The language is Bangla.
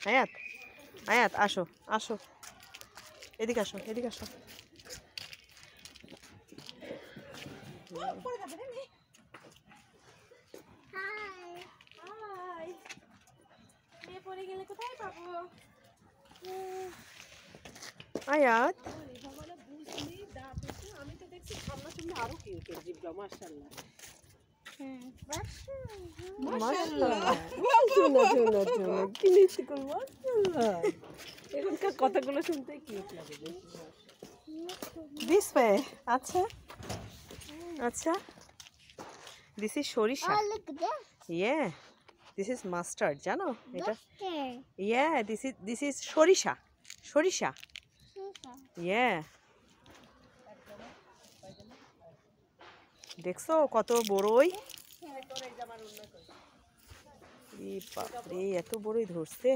আয়াত আয়াত আসো আসো, এদিকে আসো এদিকে আসো। আয়াত আমি তো দেখছি সামনাসামনি আরো কিউটের জিবরা, মাশাআল্লাহ। এখনকার কথাগুলো শুনতে কিউট লাগে। This way. আচ্ছা আচ্ছা, দিস ইজ সরিষা। ইয়ে, দিস ইজ মাস্টার্ড, জানো এটা? ইয়ে, দিস ইজ সরিষা। সরিষা, ইয়ে। দেখছো কত বড়ই? বাপরে, এত বড়ই ধরছে।